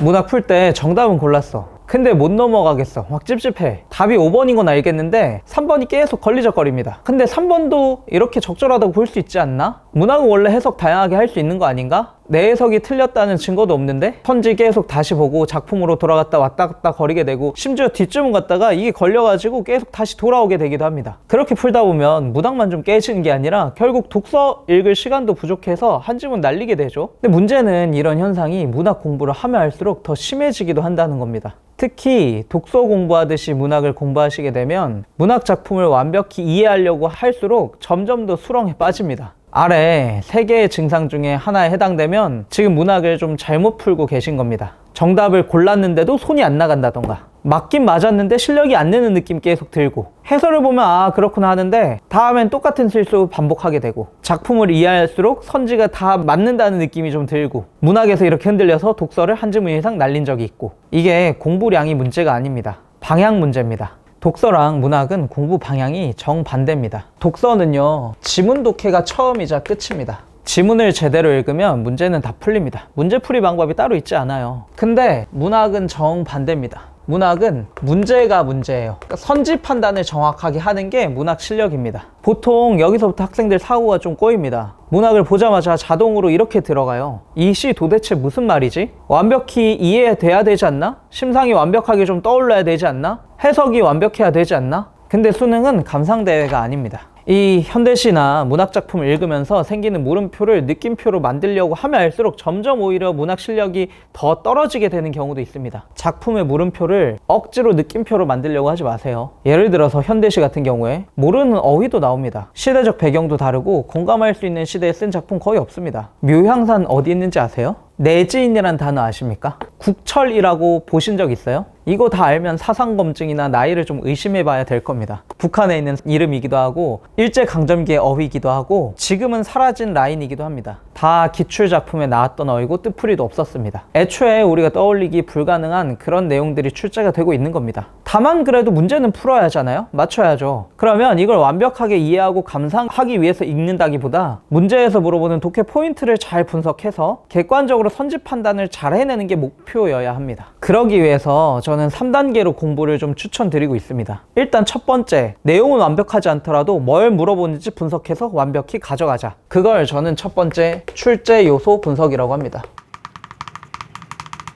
문학 풀 때 정답은 골랐어. 근데 못 넘어가겠어. 막 찝찝해. 답이 5번인 건 알겠는데 3번이 계속 걸리적거립니다. 근데 3번도 이렇게 적절하다고 볼 수 있지 않나? 문학은 원래 해석 다양하게 할 수 있는 거 아닌가? 내 해석이 틀렸다는 증거도 없는데 편지 계속 다시 보고 작품으로 돌아갔다 왔다 갔다 거리게 되고 심지어 뒷주문 갔다가 이게 걸려가지고 계속 다시 돌아오게 되기도 합니다. 그렇게 풀다 보면 문학만 좀 깨지는 게 아니라 결국 독서 읽을 시간도 부족해서 한 지문 날리게 되죠. 근데 문제는 이런 현상이 문학 공부를 하면 할수록 더 심해지기도 한다는 겁니다. 특히 독서 공부하듯이 문학을 공부하시게 되면 문학 작품을 완벽히 이해하려고 할수록 점점 더 수렁에 빠집니다. 아래 3개의 증상 중에 하나에 해당되면 지금 문학을 좀 잘못 풀고 계신 겁니다. 정답을 골랐는데도 손이 안 나간다던가, 맞긴 맞았는데 실력이 안 느는 느낌 계속 들고, 해설을 보면 아 그렇구나 하는데 다음엔 똑같은 실수 반복하게 되고, 작품을 이해할수록 선지가 다 맞는다는 느낌이 좀 들고, 문학에서 이렇게 흔들려서 독서를 한 지문 이상 날린 적이 있고. 이게 공부량이 문제가 아닙니다. 방향 문제입니다. 독서랑 문학은 공부 방향이 정반대입니다. 독서는요, 지문 독해가 처음이자 끝입니다. 지문을 제대로 읽으면 문제는 다 풀립니다. 문제풀이 방법이 따로 있지 않아요. 근데 문학은 정반대입니다. 문학은 문제가 문제예요. 그러니까 선지 판단을 정확하게 하는 게 문학 실력입니다. 보통 여기서부터 학생들 사고가 좀 꼬입니다. 문학을 보자마자 자동으로 이렇게 들어가요. 이 시 도대체 무슨 말이지? 완벽히 이해돼야 되지 않나? 심상이 완벽하게 좀 떠올라야 되지 않나? 해석이 완벽해야 되지 않나? 근데 수능은 감상대회가 아닙니다. 이 현대시나 문학작품을 읽으면서 생기는 물음표를 느낌표로 만들려고 하면 할수록 점점 오히려 문학 실력이 더 떨어지게 되는 경우도 있습니다. 작품의 물음표를 억지로 느낌표로 만들려고 하지 마세요. 예를 들어서 현대시 같은 경우에 모르는 어휘도 나옵니다. 시대적 배경도 다르고 공감할 수 있는 시대에 쓴 작품 거의 없습니다. 묘향산 어디 있는지 아세요? 내지인이란 단어 아십니까? 국철이라고 보신 적 있어요? 이거 다 알면 사상검증이나 나이를 좀 의심해 봐야 될 겁니다. 북한에 있는 이름이기도 하고 일제강점기의 어휘이기도 하고 지금은 사라진 라인이기도 합니다. 다 기출작품에 나왔던 어휘고 뜻풀이도 없었습니다. 애초에 우리가 떠올리기 불가능한 그런 내용들이 출제가 되고 있는 겁니다. 다만 그래도 문제는 풀어야 하잖아요? 맞춰야죠. 그러면 이걸 완벽하게 이해하고 감상하기 위해서 읽는다기보다 문제에서 물어보는 독해 포인트를 잘 분석해서 객관적으로 선지 판단을 잘 해내는 게 목표여야 합니다. 그러기 위해서 저는 3단계로 공부를 좀 추천드리고 있습니다. 일단 첫 번째, 내용은 완벽하지 않더라도 뭘 물어보는지 분석해서 완벽히 가져가자. 그걸 저는 첫 번째 출제 요소 분석이라고 합니다.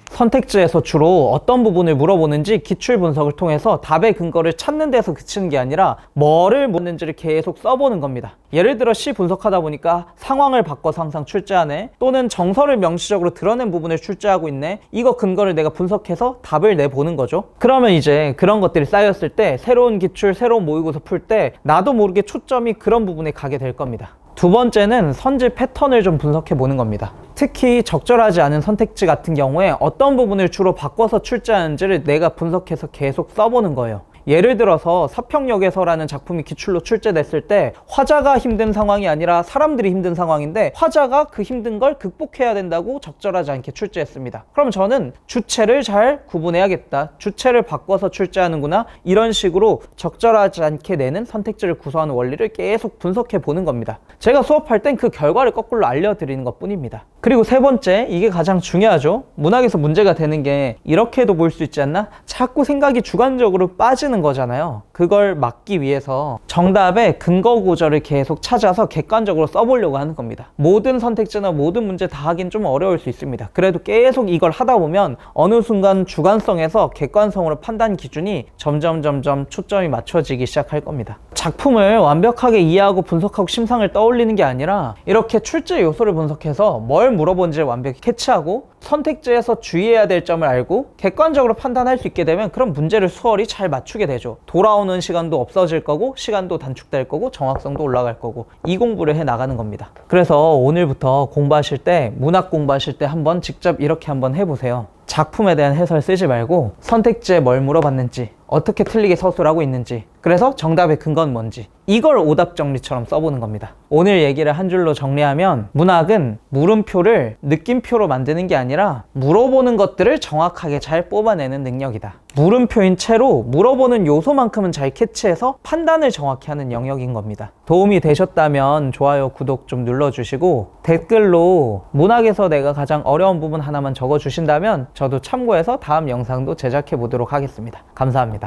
선택지에서 주로 어떤 부분을 물어보는지 기출 분석을 통해서 답의 근거를 찾는 데서 그치는 게 아니라 뭐를 묻는지를 계속 써보는 겁니다. 예를 들어 시 분석하다 보니까 상황을 바꿔서 항상 출제하네, 또는 정서를 명시적으로 드러낸 부분을 출제하고 있네, 이거 근거를 내가 분석해서 답을 내보는 거죠. 그러면 이제 그런 것들이 쌓였을 때 새로운 기출, 새로운 모의고사 풀 때 나도 모르게 초점이 그런 부분에 가게 될 겁니다. 두 번째는 선지 패턴을 좀 분석해 보는 겁니다. 특히 적절하지 않은 선택지 같은 경우에 어떤 부분을 주로 바꿔서 출제하는지를 내가 분석해서 계속 써보는 거예요. 예를 들어서 사평역에서라는 작품이 기출로 출제됐을 때 화자가 힘든 상황이 아니라 사람들이 힘든 상황인데 화자가 그 힘든 걸 극복해야 된다고 적절하지 않게 출제했습니다. 그럼 저는 주체를 잘 구분해야겠다, 주체를 바꿔서 출제하는구나, 이런 식으로 적절하지 않게 내는 선택지를 구성하는 원리를 계속 분석해 보는 겁니다. 제가 수업할 땐 그 결과를 거꾸로 알려드리는 것 뿐입니다. 그리고 세 번째, 이게 가장 중요하죠. 문학에서 문제가 되는 게 이렇게도 볼 수 있지 않나? 자꾸 생각이 주관적으로 빠지는 거잖아요. 그걸 막기 위해서 정답의 근거 구절을 계속 찾아서 객관적으로 써보려고 하는 겁니다. 모든 선택지나 모든 문제 다 하긴 좀 어려울 수 있습니다. 그래도 계속 이걸 하다 보면 어느 순간 주관성에서 객관성으로 판단 기준이 점점 초점이 맞춰지기 시작할 겁니다. 작품을 완벽하게 이해하고 분석하고 심상을 떠올리는 게 아니라 이렇게 출제 요소를 분석해서 뭘 물어본지를 완벽히 캐치하고 선택지에서 주의해야 될 점을 알고 객관적으로 판단할 수 있게 되면 그런 문제를 수월히 잘 맞추게 되죠. 돌아오는 시간도 없어질 거고 시간도 단축될 거고 정확성도 올라갈 거고, 이 공부를 해 나가는 겁니다. 그래서 오늘부터 공부하실 때, 문학 공부하실 때 한번 직접 이렇게 한번 해보세요. 작품에 대한 해설 쓰지 말고 선택지에 뭘 물어봤는지, 어떻게 틀리게 서술하고 있는지, 그래서 정답의 근거는 뭔지, 이걸 오답 정리처럼 써보는 겁니다. 오늘 얘기를 한 줄로 정리하면 문학은 물음표를 느낌표로 만드는 게 아니라 물어보는 것들을 정확하게 잘 뽑아내는 능력이다. 물음표인 채로 물어보는 요소만큼은 잘 캐치해서 판단을 정확히 하는 영역인 겁니다. 도움이 되셨다면 좋아요, 구독 좀 눌러주시고 댓글로 문학에서 내가 가장 어려운 부분 하나만 적어주신다면 저도 참고해서 다음 영상도 제작해 보도록 하겠습니다. 감사합니다.